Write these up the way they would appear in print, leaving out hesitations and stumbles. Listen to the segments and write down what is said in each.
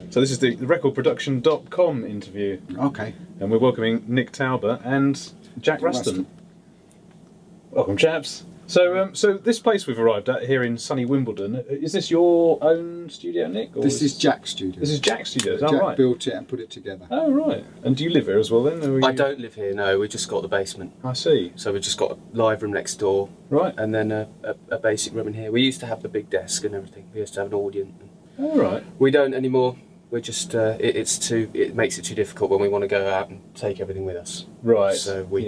So this is the recordproduction.com interview. Okay. And we're welcoming Nick Tauber and Jack Ruston. Welcome, chaps. So this place we've arrived at here in sunny Wimbledon, is this your own studio, Nick? Or This is Jack's studio. This is Jack's studio, is that Jack right? built it and put it together. Oh, right. And do you live here as well then? Or I don't live here, no. We just got the basement. I see. So we've just got a live room next door. Right. And then a basic room in here. We used to have the big desk and everything. We used to have an audience. Oh, right. We don't anymore. We're just, it makes it too difficult when we want to go out and take everything with us. Right. So we've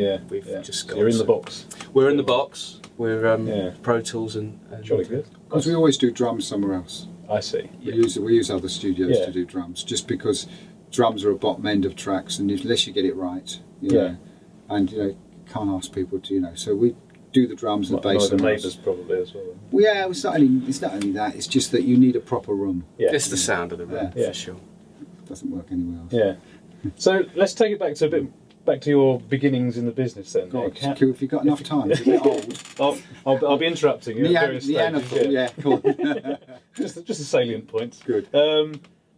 just So got... you're in the box. We're in the box. We're Pro Tools and Jolly good. Because we always do drums somewhere else. I see. We use other studios to do drums, just because drums are a bottom end of tracks, and unless you get it right, you know, and can't ask people to, so we do the drums and bass. The neighbours probably as well. Well, yeah, it's not only that. It's just that you need a proper room. Yeah. It's the sound of the room, for sure. It doesn't work anywhere else. Yeah. So let's take it back to your beginnings in the business then. God, Nick. if you've got enough time, it's a bit old. I'll be interrupting you at various stages. Yeah, cool. just a salient point. Good.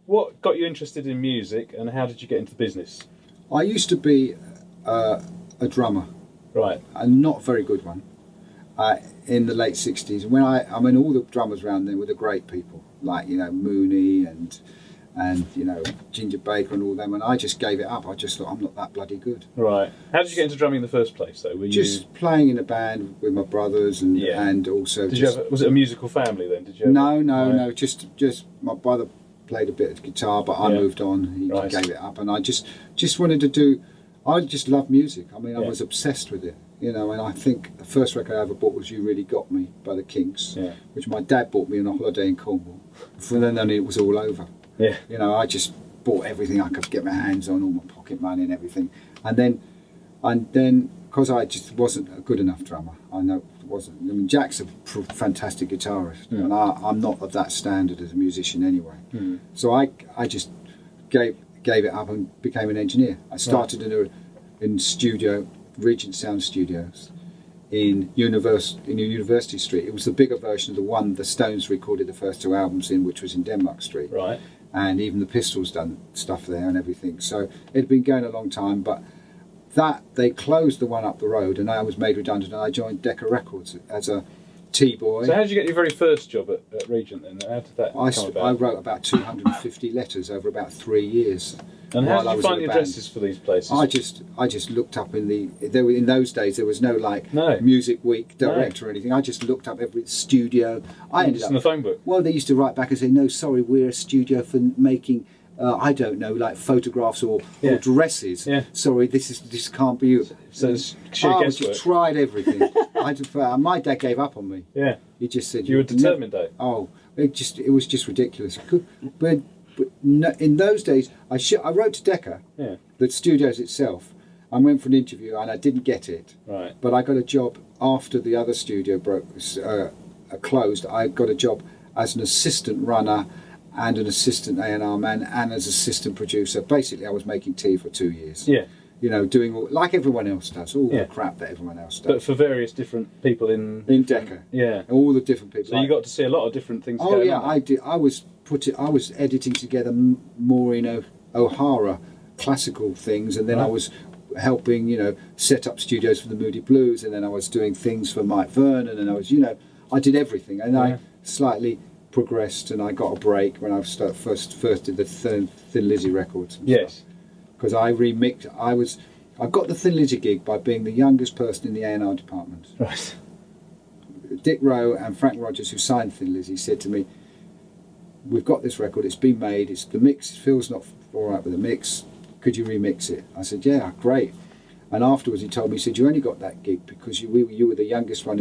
What got you interested in music, and how did you get into the business? I used to be a drummer. Right. A not very good one. In the late 60s, when all the drummers around then were the great people, like Mooney and Ginger Baker and all them, and I just gave it up. I just thought, I'm not that bloody good. Right. How did you get into drumming in the first place, though? Were just playing in a band with my brothers, and also. Was it a musical family then? Did you? No. Just my brother played a bit of guitar, but I moved on. He gave it up, and I just wanted to do. I just love music. I mean, I was obsessed with it. And I think the first record I ever bought was You Really Got Me by the Kinks, which my dad bought me on a holiday in Cornwall. And then it was all over. Yeah. I just bought everything I could get my hands on, all my pocket money and everything. And then, because I just wasn't a good enough drummer, I know it wasn't. I mean, Jack's a fantastic guitarist, and I'm not of that standard as a musician anyway. So I just gave it up and became an engineer. I started in studio, Regent Sound Studios, in University Street. It was the bigger version of the one the Stones recorded the first two albums in, which was in Denmark Street. Right. And even the Pistols done stuff there and everything. So it had been going a long time, but they closed the one up the road, and I was made redundant, and I joined Decca Records as a T-boy. So how did you get your very first job at Regent then? How did that come about? I wrote about 250 letters over about 3 years. And how did you find the addresses for these places? I just looked up in those days there was no Music Week Direct or anything. I just looked up every studio. I ended up in the phone book. Well, they used to write back and say, "No, sorry, we're a studio for making I don't know, like photographs or dresses. Yeah. Sorry, this can't be you." So it's sheer I guesswork. just tried everything. My dad gave up on me. Yeah. He just said you were determined though. Oh, it was just ridiculous. But no, in those days, I wrote to Decca, the studios itself, and went for an interview, and I didn't get it. Right. But I got a job after the other studio closed. I got a job as an assistant runner and an assistant A&R man and as assistant producer. Basically, I was making tea for 2 years. Yeah. Doing all, like everyone else does, all the crap that everyone else does. But for various different people in Decca. Yeah. All the different people. So you got to see a lot of different things. Oh yeah, I did. I was editing together Maureen O'Hara classical things, and then I was helping, set up studios for the Moody Blues, and then I was doing things for Mike Vernon, and I was, I did everything, and I slightly progressed, and I got a break when I first did the Thin Lizzy records. Yes. Because I got the Thin Lizzy gig by being the youngest person in the A&R department. Right. Dick Rowe and Frank Rogers, who signed Thin Lizzy, said to me, "We've got this record, it's been made, it's the mix, Phil's not all right with the mix, could you remix it?" I said, "Yeah, great." And afterwards he told me, he said, "You only got that gig because you were the youngest one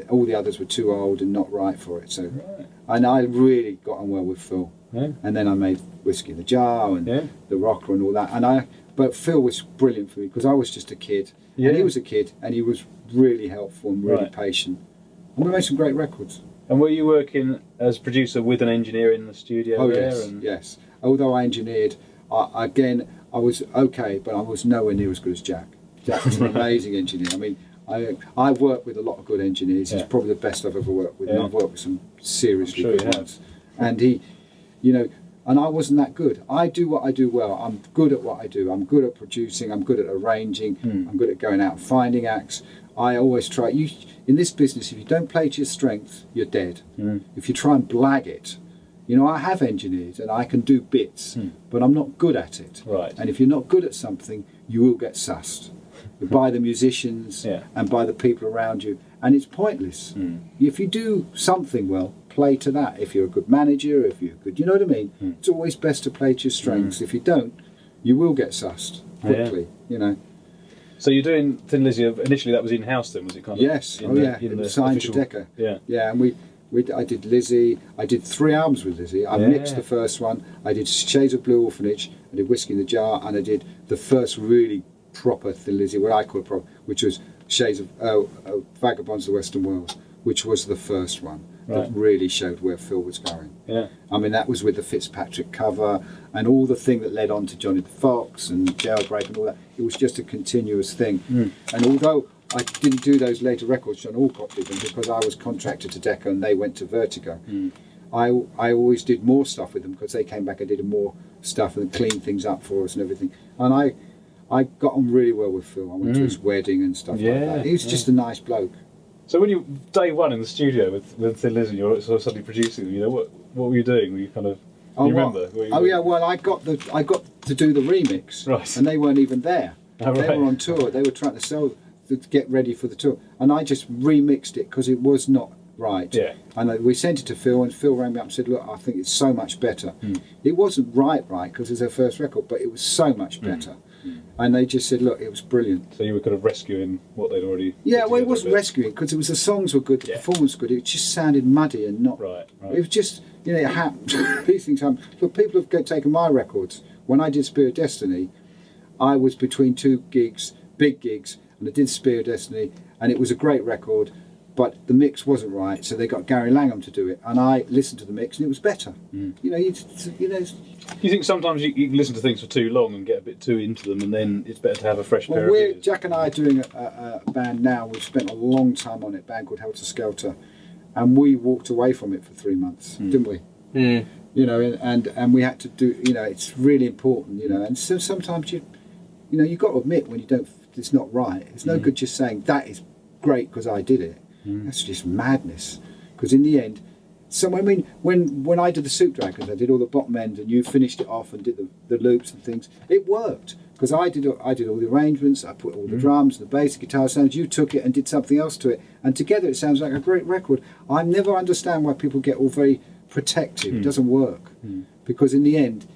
all the others were too old and not right for it." So, and I really got on well with Phil. Yeah. And then I made Whiskey in the Jar and The Rocker and all that. But Phil was brilliant for me because I was just a kid, and he was a kid, and he was really helpful and really patient. And we made some great records. And were you working as producer with an engineer in the studio? Oh there? Yes. Although I engineered, I was okay, but I was nowhere near as good as Jack. Jack was an amazing engineer. I mean, I've worked with a lot of good engineers. He's probably the best I've ever worked with, and I've worked with some seriously good ones. And he, And I wasn't that good. I do what I do well. I'm good at what I do. I'm good at producing. I'm good at arranging. I'm good at going out and finding acts. I always try. In this business, if you don't play to your strengths, you're dead. If you try and blag it, I have engineered and I can do bits, but I'm not good at it. Right. And if you're not good at something, you will get sussed by the musicians and by the people around you. And it's pointless. If you do something well, play to that. If you're a good manager, if you're good, you know what I mean? It's always best to play to your strengths. If you don't, you will get sussed quickly, So you're doing Thin Lizzy, initially that was in-house then, was it kind of? Yes, it was signed to Decca. Yeah, and I did Lizzy, I did 3 albums with Lizzy. I mixed the first one, I did Shades of Blue Orphanage, I did Whiskey in the Jar, and I did the first really proper Thin Lizzy, what I call proper, which was Shades of Vagabonds of the Western World, which was the first one that really showed where Phil was going. Yeah. I mean, that was with the Fitzpatrick cover and all the thing that led on to Johnny the Fox and Jailbreak and all that. It was just a continuous thing. And although I didn't do those later records, John Alcott did them because I was contracted to Decca and they went to Vertigo. I always did more stuff with them because they came back and did more stuff and cleaned things up for us and everything. And I got on really well with Phil. I went to his wedding and stuff like that. He was just a nice bloke. So when you day one in the studio with Thin Lizzy, you're sort of suddenly producing them. What were you doing? Were you kind of? Do you remember? Well, I got to do the remix, right? And they weren't even there. Oh, they were on tour. They were trying to get ready for the tour, and I just remixed it because it was not right. Yeah. And we sent it to Phil, and Phil rang me up and said, "Look, I think it's so much better." It wasn't right because it was their first record, but it was so much better. And they just said, look, it was brilliant. So you were kind of rescuing what they'd already... Yeah, well, it wasn't rescuing because the songs were good, the performance was good. It just sounded muddy and not... Right. It was just, it happened. These things happen. Look, people have taken my records. When I did Spear of Destiny, I was between 2 gigs, big gigs, and I did Spear of Destiny, and it was a great record, but the mix wasn't right, so they got Gary Langham to do it, and I listened to the mix, and it was better. You think sometimes you can listen to things for too long and get a bit too into them, and then it's better to have a fresh pair of ears? Jack and I are doing a band now. We've spent a long time on it, a band called Helter Skelter, and we walked away from it for 3 months, didn't we? And we had to do. It's really important. And so sometimes you've got to admit when it's not right. It's no good just saying that is great because I did it. That's just madness. Because in the end. So when I did the Soup Dragons, I did all the bottom end, and you finished it off and did the loops and things. It worked because I did all the arrangements. I put all the drums, the bass, guitar sounds. You took it and did something else to it, and together it sounds like a great record. I never understand why people get all very protective. It doesn't work because in the end,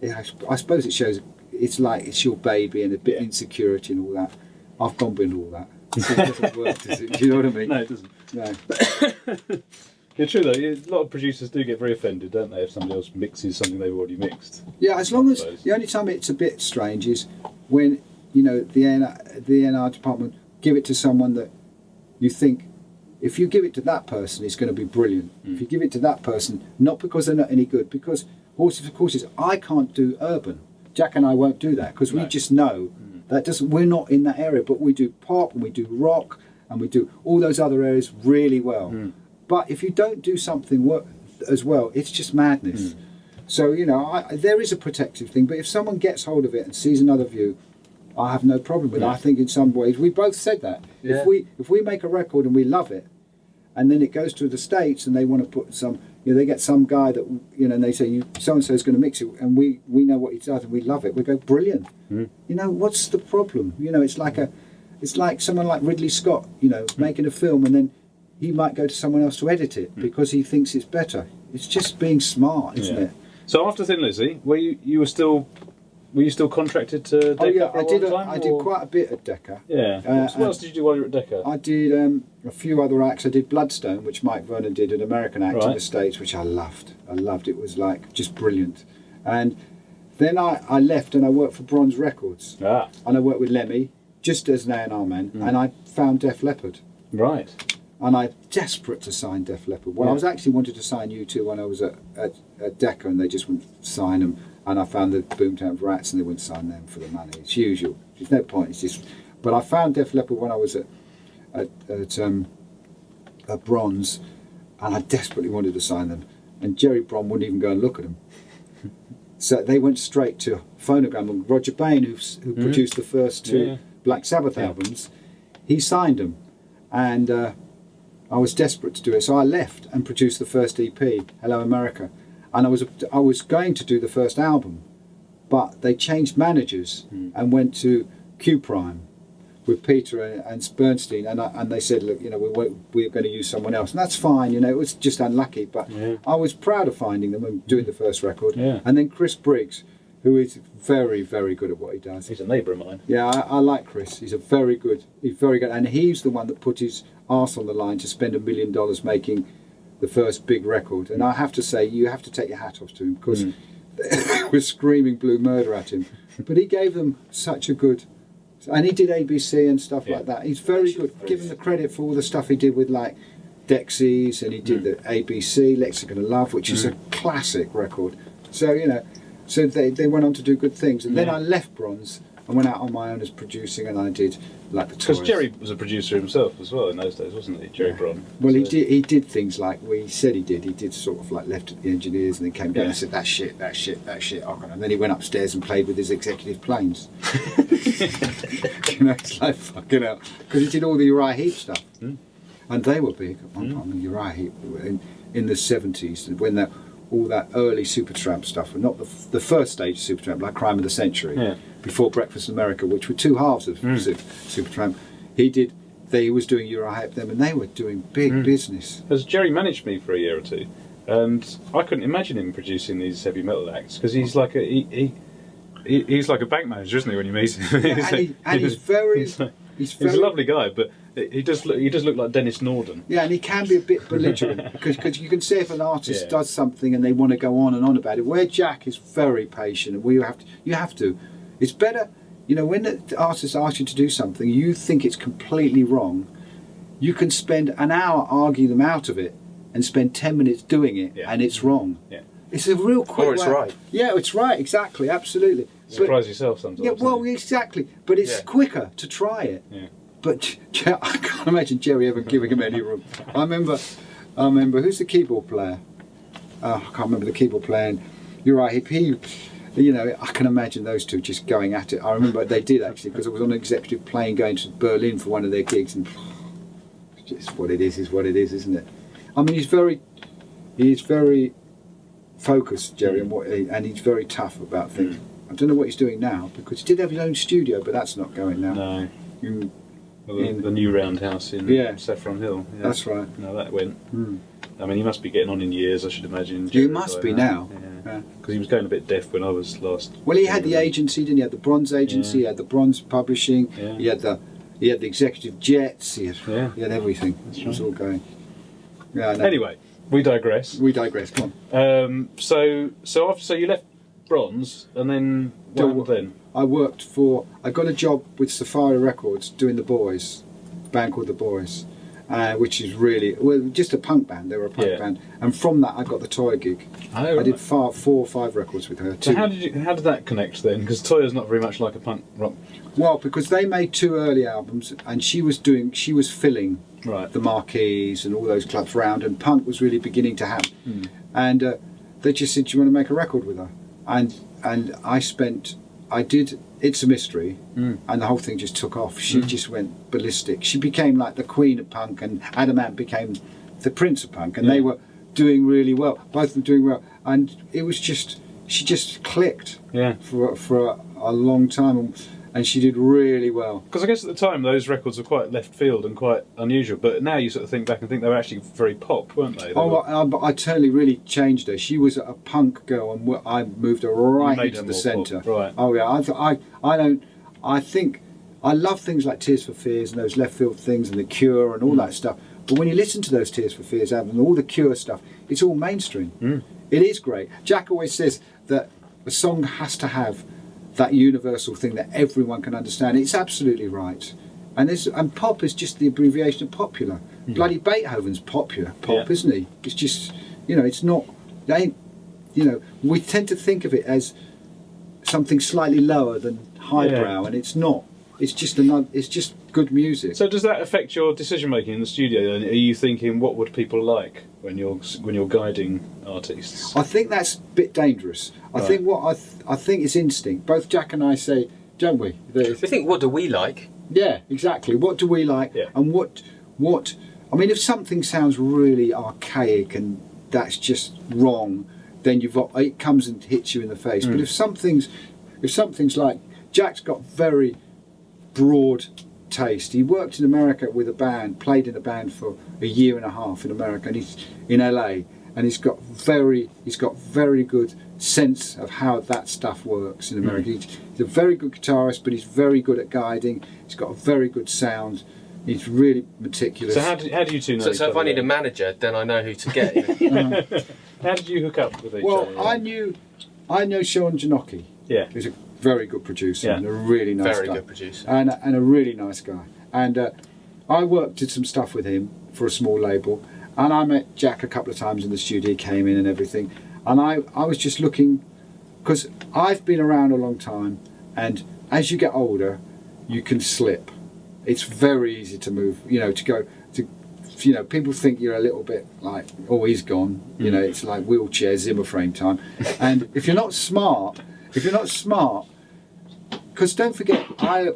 I suppose it shows it's like it's your baby and a bit of insecurity and all that. I've gone beyond all that. It doesn't work, does it? Do you know what I mean? No, it doesn't. No. Yeah, true though. A lot of producers do get very offended, don't they, if somebody else mixes something they've already mixed. Yeah, as long as the only time it's a bit strange is when the A&R department give it to someone that you think if you give it to that person, it's going to be brilliant. If you give it to that person, not because they're not any good, because Horses for Courses, I can't do urban. Jack and I won't do that because we just know that we're not in that area, but we do pop and we do rock and we do all those other areas really well. But if you don't do something as well, it's just madness. So, there is a protective thing, but if someone gets hold of it and sees another view, I have no problem with it. I think in some ways, we both said that. Yeah. If we make a record and we love it, and then it goes to the States and they want to put some, they get some guy that, and they say, so-and-so is going to mix it, and we know what he does and we love it. We go, brilliant. What's the problem? It's like someone like Ridley Scott, making a film and then he might go to someone else to edit it because he thinks it's better. It's just being smart, isn't it? So after Thin Lizzy, were you still contracted to Decca for a long time? I did quite a bit at Decca. Yeah. What else did you do while you were at Decca? I did a few other acts. I did Bloodstone, which Mike Vernon did, an American act in the States, which I loved. It was like just brilliant. And then I left and I worked for Bronze Records. And I worked with Lemmy, just as an A&R man, and I found Def Leppard. Right. And I'm desperate to sign Def Leppard. Well, I was actually wanted to sign U2 when I was at Decca, and they just wouldn't sign them. And I found the Boomtown Rats, and they wouldn't sign them for the money. It's usual. There's no point. It's just. But I found Def Leppard when I was at Bronze, and I desperately wanted to sign them. And Jerry Brom wouldn't even go and look at them. So they went straight to Phonogram, and Roger Bain, who produced the first two Black Sabbath albums, he signed them, and I was desperate to do it, so I left and produced the first EP, Hello America, and I was going to do the first album, but they changed managers and went to Q Prime with Peter and Bernstein, and they said, look, we're going to use someone else, and that's fine. It was just unlucky, but I was proud of finding them and doing the first record. And then Chris Briggs, who is very, very good at what he does. He's a neighbour of mine. Yeah, I like Chris. He's very good, and he's the one that put his arse on the line to spend $1 million making the first big record. And I have to say, you have to take your hat off to him, because they were screaming blue murder at him, but he gave them such a good. And he did ABC and stuff like that. He's very good. Give him the credit for all the stuff he did with like Dexys, and he did the ABC Lexicon of Love, which is a classic record. So so they went on to do good things. And then I left Bronze and went out on my own as producing, and I did like the toys. Because Jerry was a producer himself as well in those days, wasn't he? Jerry Bron. Well, he did things like he said he did. He did sort of like left at the engineers and then came down and said, that shit. And then he went upstairs and played with his executive planes. It's like fucking hell. Because he did all the Uriah Heep stuff. And they were big. I mean, Uriah Heep in the 70s, when all that early Supertramp stuff, and not the first stage of Supertramp, like Crime of the Century, before Breakfast in America, which were two halves of Supertramp. He was doing Uriah Heep them, and they were doing big business. Because Jerry managed me for a year or two, and I couldn't imagine him producing these heavy metal acts, because he's like he's like a bank manager, isn't he, when you meet him? He's a lovely guy, but he does look like Dennis Norden. Yeah, and he can be a bit belligerent, because you can see if an artist does something and they want to go on and on about it. Where Jack is very patient, and you have to. It's better, when the artist asks you to do something, you think it's completely wrong. You can spend an hour arguing them out of it, and spend 10 minutes doing it, and it's wrong. Yeah. It's a real quick way. Or it's right. Yeah, it's right, exactly, absolutely. Surprise yourself sometimes. Yeah, well, exactly. But it's quicker to try it. Yeah. But I can't imagine Jerry ever giving him any room. I remember, who's the keyboard player? I can't remember the keyboard player. And you're right, he, I can imagine those two just going at it. I remember they did actually, because I was on an executive plane going to Berlin for one of their gigs, and just what it is what it is, isn't it? I mean, he's very focused, Jerry, and he's very tough about things. I don't know what he's doing now, because he did have his own studio, but that's not going now. No. The new roundhouse in Saffron Hill. Yeah. That's right. No, that went. I mean, he must be getting on in years, I should imagine. He must be now. Because he was going a bit deaf when I was last. Well, he had the agency, didn't he? He had the Bronze agency, he had the Bronze publishing, he had the executive jets, he had everything. It was all going. Yeah. No. Anyway, we digress. Come on. So you left Bronze, and then what happened then? I got a job with Safari Records doing The Boys, a band called The Boys, which is really, just a punk band. They were a punk band, and from that I got the Toya gig. Oh, I did 4 or 5 records with her. So how did that connect then? Because Toya's not very much like a punk rock. Well, because they made 2 early albums, and she was filling the marquees and all those clubs round, and punk was really beginning to happen. And they just said, "Do you want to make a record with her?" And I did It's a Mystery, and the whole thing just took off. She just went ballistic. She became like the queen of punk, and Adam Ant became the prince of punk, and they were doing really well, both of them doing well. And it was just, she just clicked for a long time, and she did really well. Because I guess at the time those records were quite left field and quite unusual, but now you sort of think back and think they were actually very pop, weren't they? I totally really changed her. She was a punk girl, and I moved her right into the centre. Right. Oh yeah, I think I love things like Tears for Fears and those left field things and The Cure and all that stuff. But when you listen to those Tears for Fears albums and all the Cure stuff, it's all mainstream. It is great. Jack always says that a song has to have that universal thing that everyone can understand. It's absolutely right. And pop is just the abbreviation of popular. Bloody Beethoven's popular pop, isn't he? It's just, it's not, we tend to think of it as something slightly lower than highbrow, and it's not. it's just good music. So does that affect your decision making in the studio? Then are you thinking what would people like when you're guiding artists? I think that's a bit dangerous. I think I think it's instinct. Both Jack and I say, don't we? We think, what do we like? Yeah, exactly. What do we like? Yeah. And what? I mean, if something sounds really archaic and that's just wrong, then it comes and hits you in the face. But if something's like, Jack's got very broad taste. He worked in America with a band, played in a band for a year and a half in America, and he's in LA, and he's got very good sense of how that stuff works in America. He's a very good guitarist, but he's very good at guiding. He's got a very good sound. He's really meticulous. So how do you two know? So if I need a manager, then I know who to get. How did you hook up with each Well, other? I know Sean Janocki. Yeah. Who's a very good producer Yeah. and a really nice Very guy. good producer. And a really nice guy. And I did some stuff with him for a small label, and I met Jack a couple of times in the studio. He came in and everything, and I was just looking, because I've been around a long time, and as you get older, you can slip. It's very easy to move, to go to, people think you're a little bit like, oh, he's gone, it's like wheelchair Zimmer frame time. And if you're not smart, because don't forget,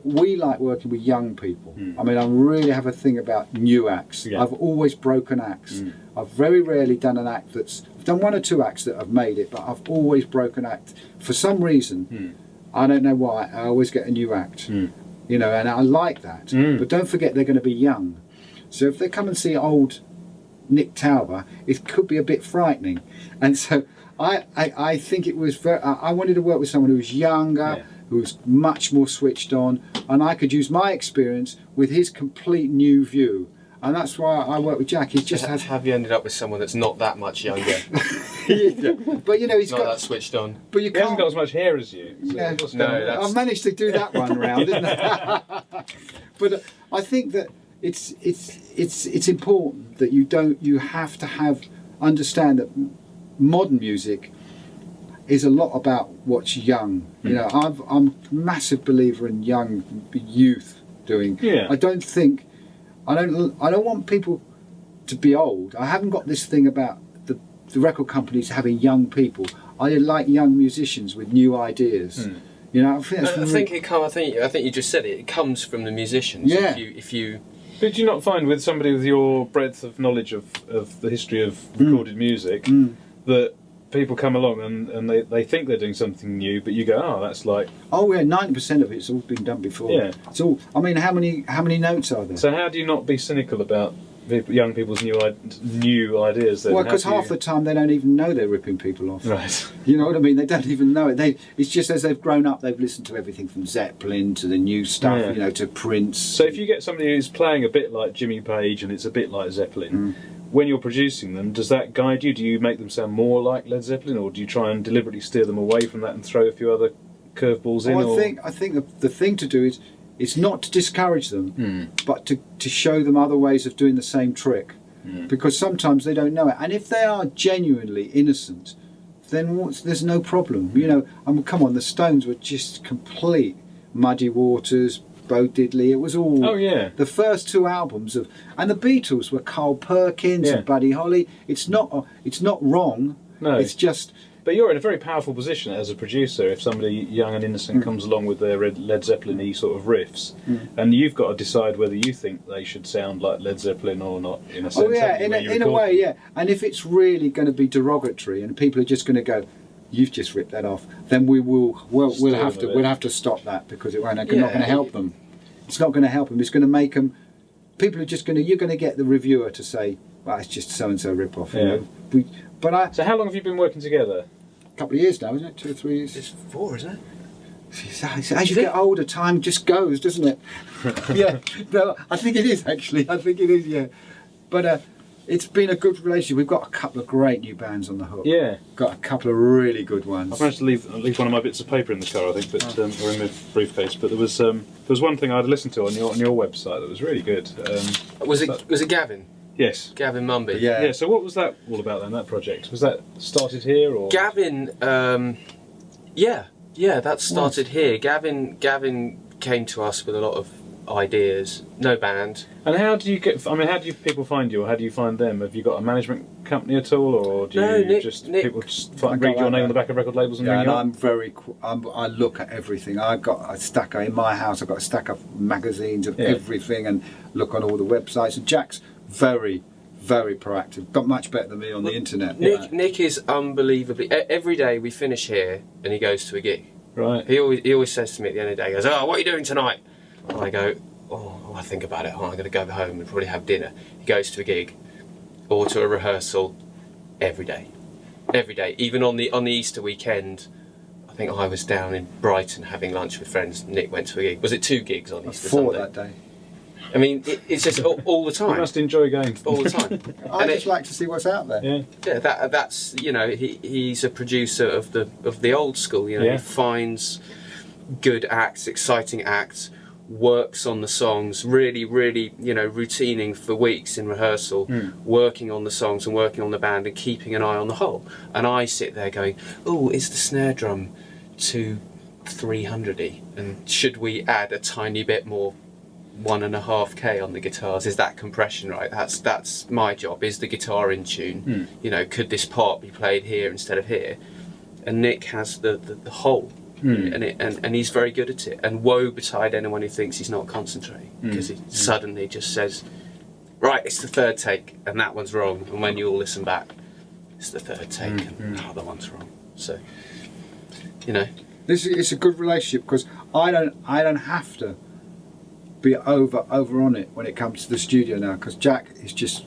we like working with young people. I mean, I really have a thing about new acts. Yeah. I've always broken acts. I've very rarely done an act I've done 1 or 2 acts that have made it, but I've always broken act. For some reason, I don't know why, I always get a new act. And I like that. But don't forget, they're going to be young. So if they come and see old Nick Tauber, it could be a bit frightening. And so I think it was I wanted to work with someone who was younger, who was much more switched on, and I could use my experience with his complete new view. And that's why I work with Jack. He just has. Have you ended up with someone that's not that much younger? But he's Not got that switched on. But you He hasn't can't. got as much hair as you. So Yeah. what's No, going on? that's- I've managed to do that one round, didn't I? But I think that it's important that you have to understand that modern music is a lot about what's young. I'm a massive believer in young youth doing. Yeah. I don't want people to be old. I haven't got this thing about the record companies having young people. I like young musicians with new ideas. I think that's I think you just said it. It comes from the musicians. Yeah. If you But do you not find with somebody with your breadth of knowledge of the history of recorded music that people come along and they think they're doing something new, but you go, oh, that's like... Oh yeah, 90% of it's all been done before. Yeah. It's all. I mean, how many notes are there? So how do you not be cynical about young people's new ideas then? Well, How because do you- half the time they don't even know they're ripping people off. Right. You know what I mean? They don't even know it. It's just as they've grown up, they've listened to everything from Zeppelin to the new stuff, Yeah. to Prince. So if you get somebody who's playing a bit like Jimmy Page and it's a bit like Zeppelin, when you're producing them, does that guide you? Do you make them sound more like Led Zeppelin, or do you try and deliberately steer them away from that and throw a few other curveballs in? I think the thing to do is it's not to discourage them, but to show them other ways of doing the same trick, because sometimes they don't know it. And if they are genuinely innocent, then there's no problem. Come on, the Stones were just complete Muddy Waters, Bo Diddley. It was all. Oh yeah. The first 2 albums and the Beatles were Carl Perkins and Buddy Holly. It's not wrong. No. It's just. But you're in a very powerful position as a producer if somebody young and innocent comes along with their Led Zeppelin-y sort of riffs, and you've got to decide whether you think they should sound like Led Zeppelin or not, in a sense. Oh yeah, haven't you, when you in a record way, them? yeah. And if it's really going to be derogatory and people are just going to go, "You've just ripped that off," then we'll have to stop that, because it's not going to help them. It's not going to help them. It's going to make them. People are just going to. You're going to get the reviewer to say, "Well, it's just so and so rip off." Yeah. So how long have you been working together? A couple of years now, isn't it? 2 or 3 years. it's 4, isn't it? As you get older, time just goes, doesn't it? Yeah. No, I think it is actually. I think it is. Yeah. But it's been a good relationship. We've got a couple of great new bands on the hook. Yeah. Got a couple of really good ones. I've managed to leave one of my bits of paper in the car, I think, but or in the briefcase. But there was one thing I'd listened to on your website that was really good. Was it Gavin? Yes. Gavin Mumby. Yeah. Yeah. So what was that all about then? That project, was that started here or? Gavin, that started here. Gavin came to us with a lot of ideas. No band. And how do you get? I mean, how do people find you, or how do you find them? Have you got a management company at all, or do you Nick, people just read your name on the back of record labels and ring you up? I'm very. I look at everything. I've got a stack in my house. I've got a stack of magazines of everything, and look on all the websites. And Jack's very, very proactive. Got much better than me on the internet. Nick is unbelievably. Every day we finish here, and he goes to a gig. Right. He always says to me at the end of the day, he goes, "Oh, what are you doing tonight?" And I go, "Oh, I think about it. Oh, I'm going to go home and probably have dinner." He goes to a gig or to a rehearsal every day. Every day. Even on the Easter weekend, I think I was down in Brighton having lunch with friends. Nick went to a gig. Was it 2 gigs on Easter 4 Sunday? that day. I mean, it's just all the time. You must enjoy going. All the time. I just like to see what's out there. Yeah. Yeah, that's he's a producer of the old school. He finds good acts, exciting acts, works on the songs, really routining for weeks in rehearsal, working on the songs and working on the band and keeping an eye on the whole. And I sit there going, "Oh, is the snare drum too 300-y? And should we add a tiny bit more 1.5K on the guitars? Is that compression right? That's my job. Is the guitar in tune? Could this part be played here instead of here?" And Nick has the whole, and he's very good at it. And woe betide anyone who thinks he's not concentrating, because he suddenly just says, "Right, it's the 3rd take, and that one's wrong." And when you all listen back, it's the 3rd take, and the other one's wrong. So, it's a good relationship, because I don't have to be over on it when it comes to the studio now, because Jack is just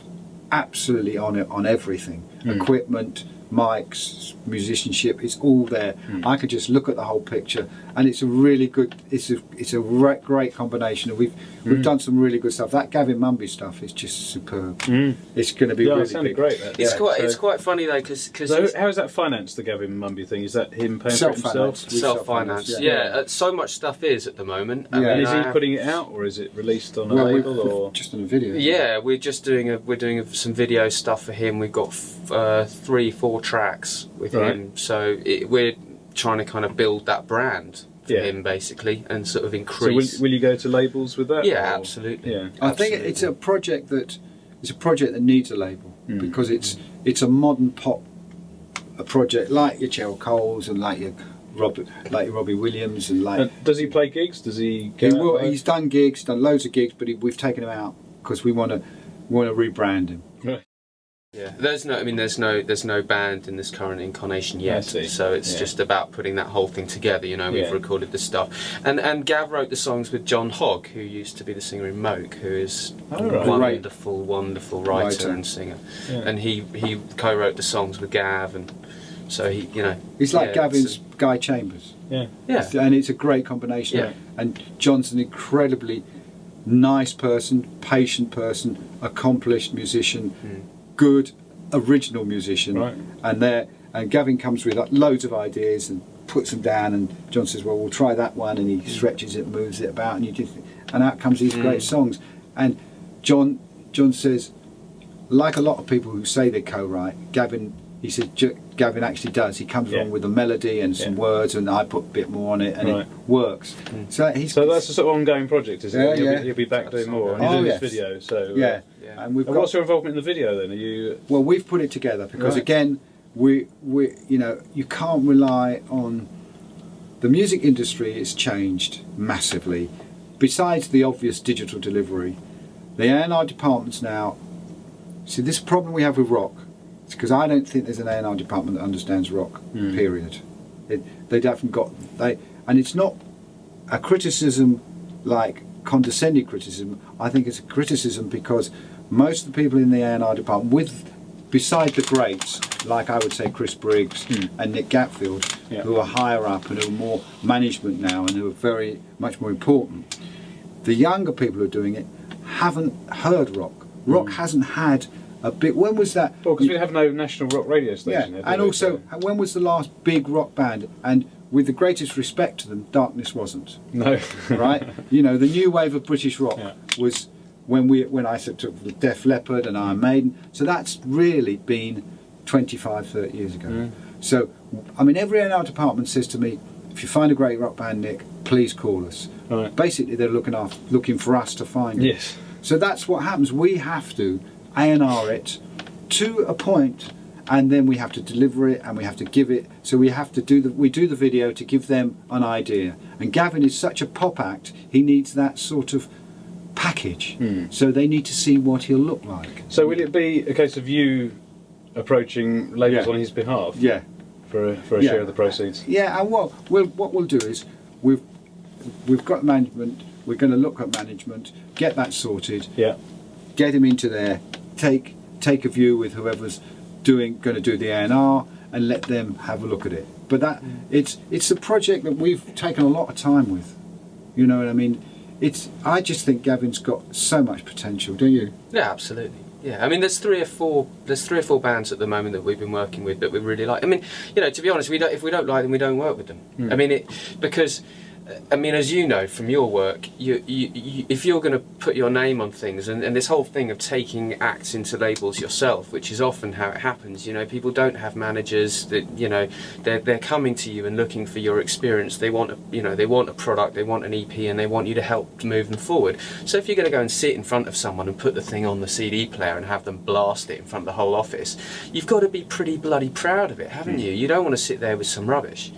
absolutely on it on everything. Equipment, mics, musicianship, it's all there. I can just look at the whole picture, and it's a really good, it's a great combination. And we've done some really good stuff. That Gavin Mumby stuff is just superb. It's going to be really sounded big. great. That. It's quite funny though, because so how is that financed, the Gavin Mumby thing? Is that him paying for it himself? Self-finance. Yeah. So much stuff is at the moment. Yeah. And is he putting it out, or is it released on a label, or just on a video? Yeah, we're doing some video stuff for him. We've got 3-4 tracks with him, so we're trying to kind of build that brand for him basically, and sort of increase. So will you go to labels with that? Yeah, or? absolutely. Yeah, I think it's a project that needs a label, because it's a modern pop project, like your Cheryl Coles and like your Robbie Williams, and like. Does he play gigs? Does he? He's done gigs, done loads of gigs, but we've taken him out because we want to rebrand him. Right. Yeah, there's no band in this current incarnation yet, so it's just about putting that whole thing together. We've recorded the stuff, and Gav wrote the songs with John Hogg, who used to be the singer in Moke, who is a wonderful writer and singer, and he co-wrote the songs with Gav, and so he's like Gavin's Guy Chambers. Yeah, and it's a great combination. Yeah. And John's an incredibly nice person, patient person, accomplished musician. Good original musician, right. And Gavin comes with loads of ideas and puts them down, and John says, "Well, we'll try that one," and he stretches it, moves it about, and out comes these great songs. And John says, like a lot of people who say they co-write, Gavin actually does. He comes along with a melody and some words, and I put a bit more on it, and it works. So that's a sort of ongoing project, isn't it? He'll be back doing more. And doing this video, so And what's your involvement in the video then? Are you? Well, we've put it together because again, we you can't rely on the music industry. It's changed massively. Besides the obvious digital delivery, the A&R departments now. See, this problem we have with rock. It's because I don't think there's an A&R department that understands rock. Period. They haven't got and it's not a criticism like condescending criticism. I think it's a criticism because most of the people in the A&R department, beside the greats, like I would say Chris Briggs and Nick Gatfield, who are higher up and who are more management now and who are very much more important, the younger people who are doing it haven't heard rock. Rock hasn't had a bit. When was that? Well, because we have no national rock radio station. Yeah, and also, when was the last big rock band? And with the greatest respect to them, Darkness wasn't. No. Right? The new wave of British rock was when I took the Def Leppard and Iron Maiden. So that's really been 25, 30 years ago. So, I mean, every A&R department says to me, if you find a great rock band, Nick, please call us. Right. Basically, they're looking for us to find it. Yes. So that's what happens. We have to A&R it to a point, and then we have to deliver it, and we have to give it. So we have to do the video to give them an idea. And Gavin is such a pop act; he needs that sort of package. So they need to see what he'll look like. So will it be a case of you approaching labels on his behalf? Yeah. For a share of the proceeds. Yeah, and what we'll do is we've got management. We're going to look at management, get that sorted. Yeah. Get him into there. Take a view with whoever's going to do the A&R, and let them have a look at it. But that it's a project that we've taken a lot of time with. You know what I mean? I just think Gavin's got so much potential, don't you? Yeah, absolutely. Yeah, I mean, there's three or four bands at the moment that we've been working with that we really like. I mean, you know, to be honest, if we don't like them, we don't work with them. I mean, because I mean, as you know from your work, you if you're going to put your name on things, and this whole thing of taking acts into labels yourself, which is often how it happens. You know, people don't have managers. That, you know, they're coming to you and looking for your experience. They want a product, they want an EP, and they want you to help move them forward. So if you're going to go and sit in front of someone and put the thing on the CD player and have them blast it in front of the whole office, you've got to be pretty bloody proud of it, haven't you? You don't want to sit there with some rubbish.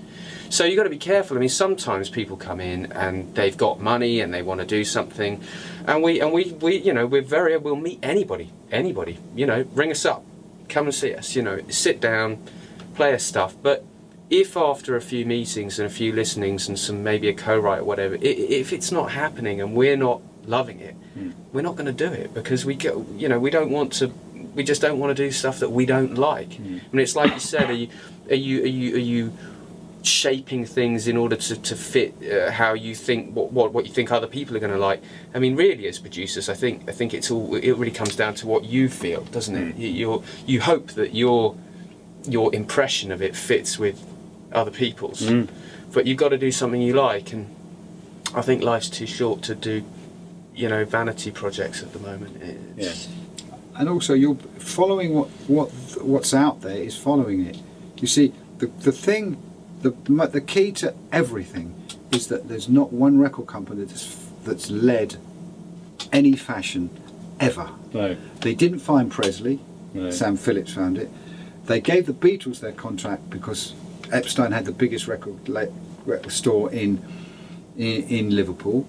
So you've got to be careful. I mean, sometimes people come in and they've got money and they want to do something, and we you know, we'll meet anybody, you know, ring us up, come and see us, you know, sit down, play us stuff. But if after a few meetings and a few listenings and some maybe a co-write or whatever, if it's not happening and we're not loving it, we're not going to do it, because we get, you know, we just don't want to do stuff that we don't like. I mean, it's like you said, are you shaping things in order to fit how you think, what you think other people are going to like? I mean, really, as producers, I think it really comes down to what you feel, doesn't it? You hope that your impression of it fits with other people's, but you've got to do something you like, and I think life's too short to do, you know, vanity projects at the moment. And also, you're following what's out there is following it. You see, the thing. The key to everything is that there's not one record company that's led any fashion ever. No. They didn't find Presley. No. Sam Phillips found it. They gave the Beatles their contract because Epstein had the biggest record store in Liverpool.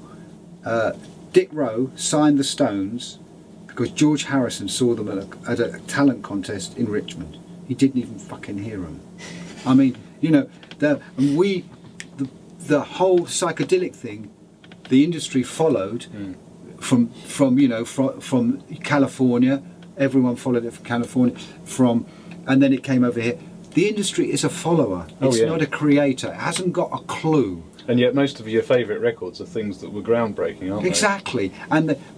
Dick Rowe signed the Stones because George Harrison saw them at a talent contest in Richmond. He didn't even fucking hear them. I mean, you know, the whole psychedelic thing, the industry followed from California. Everyone followed it from California, and then it came over here. The industry is a follower. It's not a creator. It hasn't got a clue. And yet, most of your favourite records are things that were groundbreaking, aren't they? Exactly.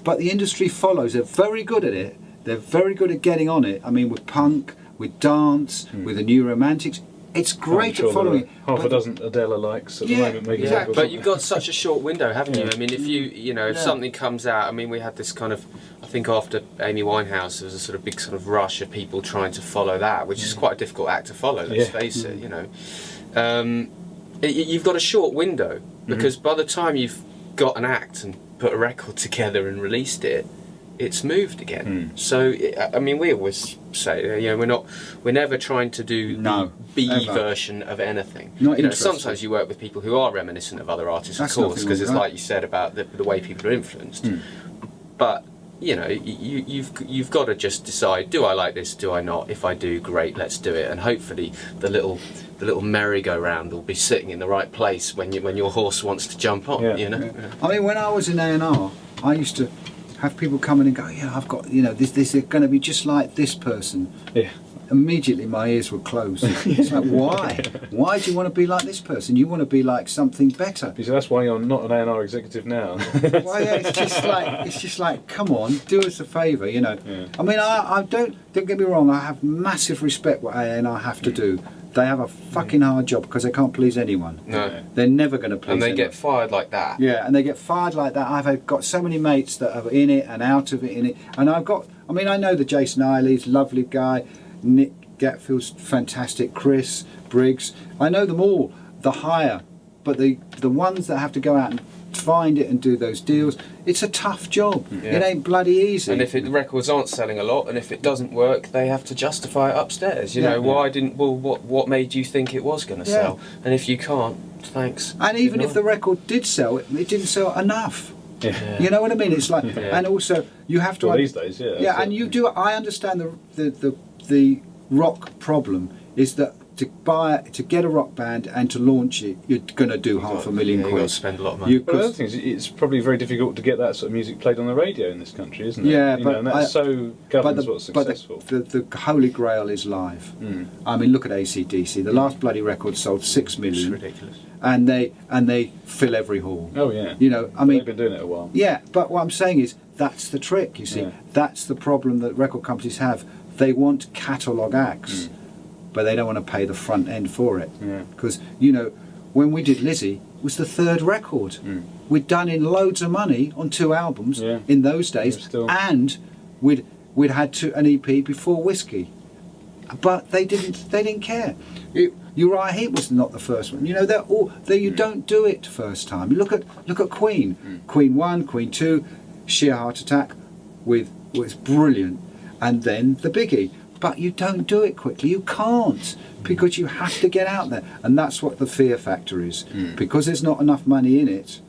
But the industry follows. They're very good at it. They're very good at getting on it. I mean, with punk, with dance, with the New Romantics. It's great at following. Half a dozen Adele likes at the moment. Making exactly. But you've got such a short window, haven't you? I mean, if something comes out, I mean, we had this kind of, I think after Amy Winehouse, there was a sort of big sort of rush of people trying to follow that, which is quite a difficult act to follow. Let's face it. You know, you've got a short window, because by the time you've got an act and put a record together and released it, it's moved again. So I mean, we always say, you know, we're never trying to do the B version of anything. Not you know, sometimes you work with people who are reminiscent of other artists, of course, because it's like you said about the way people are influenced. But you know, you've got to just decide: do I like this? Do I not? If I do, great, let's do it. And hopefully, the little merry-go-round will be sitting in the right place when your horse wants to jump on. You know. Yeah. I mean, when I was in A&R, I used to have people come in and go, yeah, I've got, you know, this is going to be just like this person. Yeah. Immediately my ears would close. It's like, why? Why do you want to be like this person? You want to be like something better. So that's why you're not an A&R executive now. Well, yeah, it's just like, come on, do us a favour, you know. Yeah. I mean, I don't get me wrong, I have massive respect what A&R have to do. They have a fucking hard job because they can't please anyone. No. They're never going to please anyone. And they get fired like that. Yeah, and they get fired like that. I've got so many mates that are in it and out of it in it. And I know the Jason Eiley's lovely guy, Nick Gatfield's fantastic, Chris Briggs. I know them all. The Hire, the ones that have to go out and find it and do those deals, it's a tough job. It ain't bloody easy. And if the records aren't selling a lot, and if it doesn't work, they have to justify it upstairs. You know, why didn't? Well, what made you think it was going to sell? And if you can't, thanks. And even if the record did sell, it didn't sell enough. You know what I mean? It's like, and also you have to. Well, these days, and you do. I understand the rock problem is that to get a rock band and to launch it, you're going to do $500,000 You've got quid. to spend a lot of money. Well, the other thing is, it's probably very difficult to get that sort of music played on the radio in this country, isn't it? Yeah, you know, and that's so governs what's successful. But the holy grail is live. I mean, look at AC/DC. The last bloody record sold 6 million. It's ridiculous. And they fill every hall. Oh yeah. You know, I mean, they've been doing it a while. Yeah, but what I'm saying is that's the trick. You see, that's the problem that record companies have. They want catalogue acts. But they don't want to pay the front end for it. Because, you know, when we did Lizzie, it was the 3rd record. We'd done in loads of money on 2 albums in those days, and we'd had an EP before Whiskey. But they didn't care. Uriah Heep was not the first one. You know, you don't do it first time. Look at Queen. Queen 1, Queen 2, Sheer Heart Attack was brilliant. And then the biggie. But you don't do it quickly. You can't, because you have to get out there, and that's what the fear factor is. Because there's not enough money in it,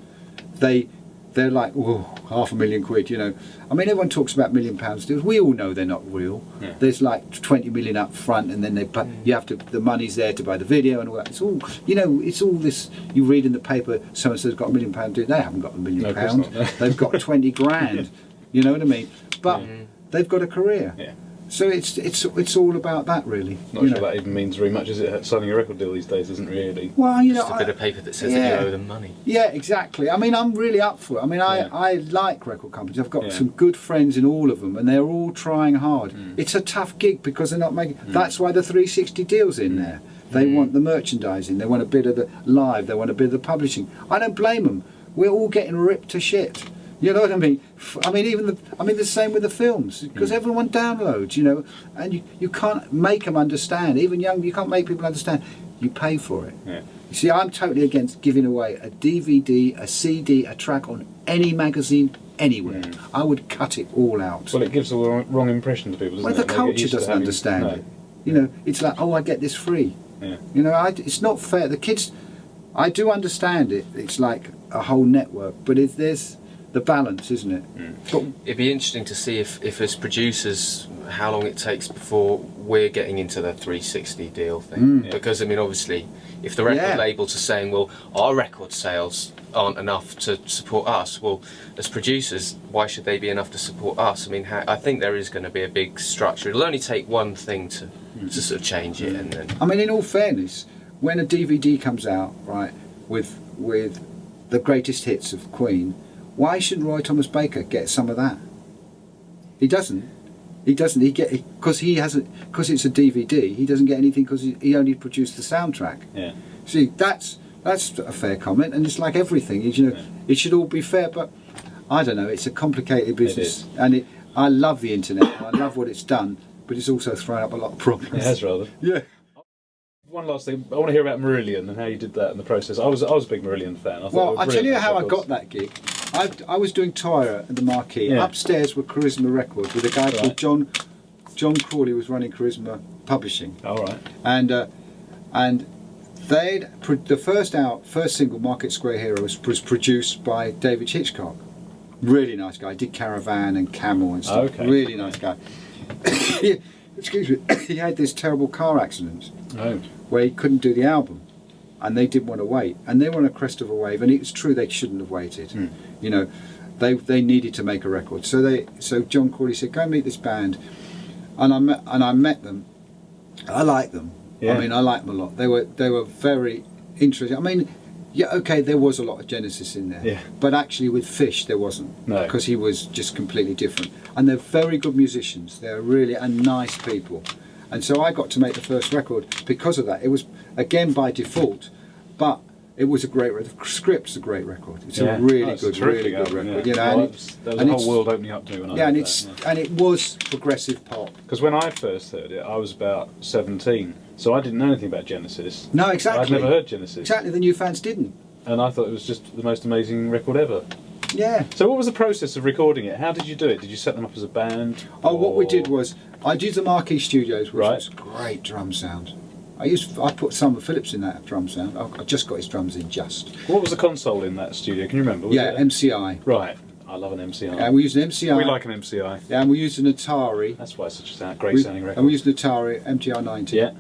they're like, whoa, $500,000 quid. You know, I mean, everyone talks about £1 million deals. We all know they're not real. There's like 20 million up front, and then you have to. The money's there to buy the video and all that. It's all, you know, it's all this. You read in the paper, someone says got £1 million deal. They haven't got £1 million. They've got 20 grand. You know what I mean? But they've got a career. So it's all about that, really. Not sure that even means very much, is it? Signing a record deal these days isn't really. Well, you know, just a bit of paper that says that you owe them money. Yeah, exactly. I mean, I'm really up for it. I mean, I like record companies. I've got some good friends in all of them, and they're all trying hard. It's a tough gig because they're not making. That's why the 360 deal's in there. They want the merchandising. They want a bit of the live. They want a bit of the publishing. I don't blame them. We're all getting ripped to shit. You know what I mean? I mean the same with the films, because everyone downloads, you know, and you can't make them understand. Even young, you can't make people understand. You pay for it. You see, I'm totally against giving away a DVD, a CD, a track on any magazine anywhere. I would cut it all out. Well, it gives the wrong impression to people, doesn't it? Well, the culture doesn't understand it. You know, it's like, oh, I get this free. You know, it's not fair. The kids, I do understand it. It's like a whole network, but there's the balance, isn't it? But it'd be interesting to see if as producers, how long it takes before we're getting into the 360 deal thing. Because, I mean, obviously, if the record labels are saying, well, our record sales aren't enough to support us, well, as producers, why should they be enough to support us? I mean, I think there is going to be a big structure. It'll only take one thing to sort of change it, and then. I mean, in all fairness, when a DVD comes out, right, with the greatest hits of Queen, why should Roy Thomas Baker get some of that? He doesn't. He because it's a DVD. He doesn't get anything because he only produced the soundtrack. See, that's a fair comment, and it's like everything. You know, it should all be fair, but I don't know. It's a complicated business, and I love the internet. I love what it's done, but it's also thrown up a lot of problems. It has, rather. Yeah. One last thing, I want to hear about Marillion and how you did that in the process. I was a big Marillion fan. Well, I'll tell you how I got that gig. I was doing Tyre at the Marquee. Upstairs were Charisma Records with a guy called John Crawley was running Charisma Publishing. All right. And the first single, Market Square Hero, was produced by David Hitchcock. Really nice guy. Did Caravan and Camel and stuff. Okay. Really nice guy. Excuse me. He had this terrible car accident where he couldn't do the album, and they didn't want to wait, and they were on a crest of a wave, and it's true they shouldn't have waited. You know, they needed to make a record, so John Crawley said, go and meet this band, and I met them. I like them. I mean, I like them a lot. They were very interesting. I mean, yeah, okay, there was a lot of Genesis in there, but actually with Fish there wasn't, because he was just completely different. And they're very good musicians. They're really nice people. And so I got to make the first record because of that. It was, again, by default, but it was a great record. The Script's a great record. It's a really good record. You know, there's a whole world opening up to me when I heard that. And it was progressive pop. Because when I first heard it, I was about 17, so I didn't know anything about Genesis. No, exactly. I'd never heard Genesis. Exactly, the new fans didn't. and I thought it was just the most amazing record ever. Yeah. So what was the process of recording it? How did you do it? Did you set them up as a band? Oh, what we did was I used the Marquee Studios, which Right. was great drum sound. I put Simon Phillips in that drum sound. I just got his drums in just. What was the console in that studio? Can you remember? Was Yeah, it MCI. Right. I love an MCI. And we used an MCI. We like an MCI. Yeah, and we used an Atari. That's why it's such a great sounding record. And we used an Atari MTR 90. Yeah.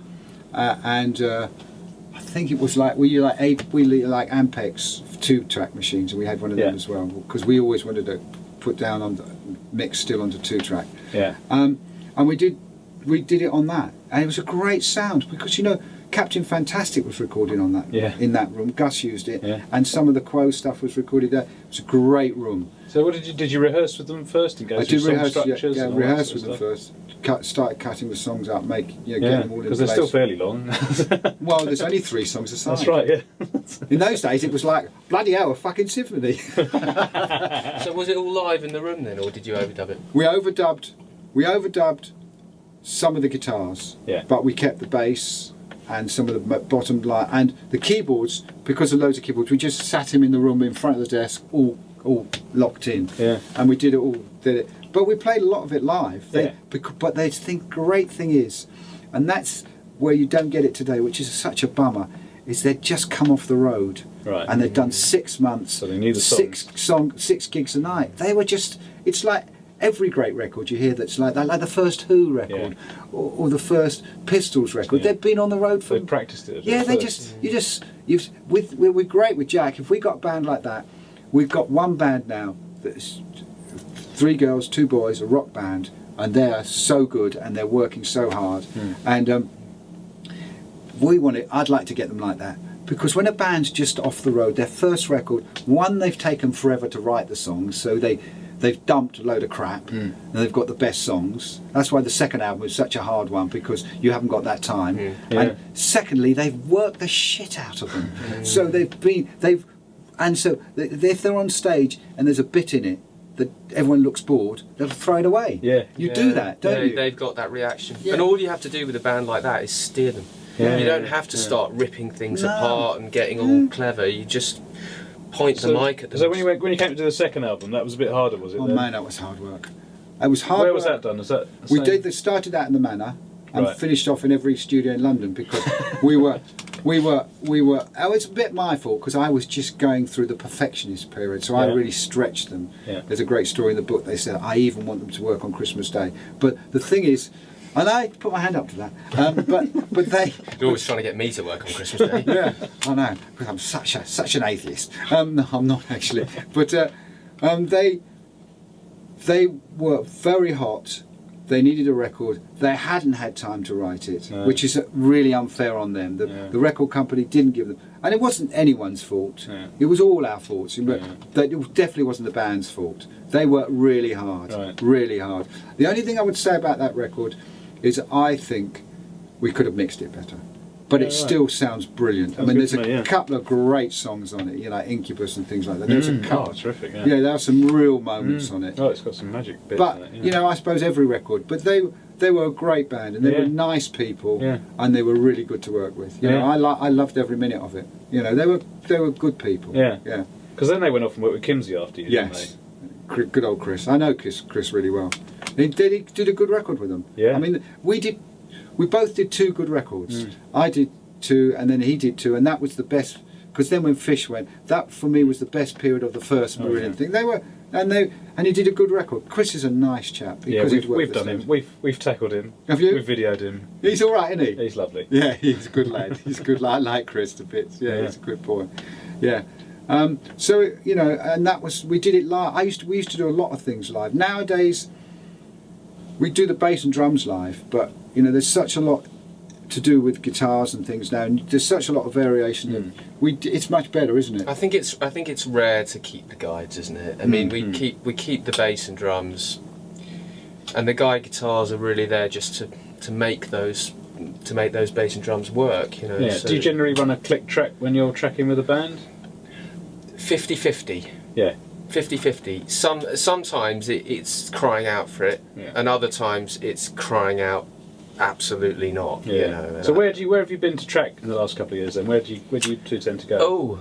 And I think it was like we like Ampex 2-track machines, and we had one of them as well because we always wanted to put down on the mix still onto 2-track. Yeah. And we did it on that, and it was a great sound because Captain Fantastic was recording on that in that room. Gus used it, and some of the Quo stuff was recorded there. It was a great room. So what did you rehearse with them first and go through song structures? Yeah, rehearse with them first. Started cutting the songs up, get them all in because place. they're still fairly long. Well, there's only 3 songs a side. That's right. Yeah. In those days, it was like bloody hell, a fucking symphony. So was it all live in the room then, or did you overdub it? We overdubbed some of the guitars, but we kept the bass and some of the bottom line and the keyboards. Because of loads of keyboards, we just sat him in the room in front of the desk, all locked in. Yeah. And we did it. But we played a lot of it live. But the great thing is, and that's where you don't get it today, which is such a bummer, is they'd just come off the road, right, and they'd done 6 months, so they knew the 6 gigs a night. They were just, it's like every great record you hear that's like the first Who record, or the first Pistols record. They've been on the road for. They practiced it. Yeah, we're great with Jack. If we got a band like that, we've got one band now that's 3 girls, 2 boys, a rock band, and they are so good and they're working so hard. And I'd like to get them like that, because when a band's just off the road, their first record, they've taken forever to write the songs, so they've dumped a load of crap, and they've got the best songs. That's why the second album is such a hard one, because you haven't got that time. And secondly, they've worked the shit out of them. So if they're on stage and there's a bit in it that everyone looks bored, they'll throw it away. You do that, don't you? They've got that reaction. And all you have to do with a band like that is steer them. You don't have to start ripping things apart and getting all clever. You just point the mic at them. So when you came to do the second album, that was a bit harder, was it? Oh man, that was hard work. It was hard. Where work. was that done? Started that in the Manor and finished off in every studio in London, because we were. Oh, it's a bit my fault, because I was just going through the perfectionist period, so I really stretched them. There's a great story in the book. They said I even want them to work on Christmas Day, but the thing is. And I put my hand up to that, but they. You're always trying to get me to work on Christmas Day. Yeah, I know, because I'm such an atheist. No, I'm not actually. But they were very hot. They needed a record. They hadn't had time to write it, which is really unfair on them. The record company didn't give them, and it wasn't anyone's fault. It was all our faults. It definitely wasn't the band's fault. They worked really hard, really hard. The only thing I would say about that record is I think we could have mixed it better, but it still sounds brilliant. I mean, there's a couple of great songs on it, like Incubus and things like that. There's a couple. Oh, terrific! Yeah, there are some real moments on it. Oh, it's got some magic bits. But in it, I suppose every record. But they were a great band, and they were nice people, and they were really good to work with. I loved every minute of it. They were good people. Yeah. Because then they went off and worked with Kimsey after you. Yes. Didn't they? Good old Chris. I know Chris really well. He did a good record with them. Yeah. I mean, we both did 2 good records. I did 2, and then he did 2, and that was the best. Because then when Fish went, that for me was the best period of the first Marillion thing. And he did a good record. Chris is a nice chap. We've done him. We've tackled him. Have you? We've videoed him. He's all right, isn't he? He's lovely. Yeah, he's a good lad. He's a good lad. I like Chris to bits. Yeah, he's a good boy. Yeah. So and that was, we did it live. We used to do a lot of things live. Nowadays, we do the bass and drums live, but there's such a lot to do with guitars and things now, and there's such a lot of variation. It's much better, isn't it? I think it's rare to keep the guides, isn't it? I mean, we keep the bass and drums, and the guide guitars are really there just to make those bass and drums work. Yeah. So do you generally run a click track when you're tracking with a band? 50-50. Yeah. 50-50. Sometimes it's crying out for it, and other times it's crying out absolutely not. Yeah. You know, So where have you been to track in the last couple of years? Then where do you two tend to go? Oh,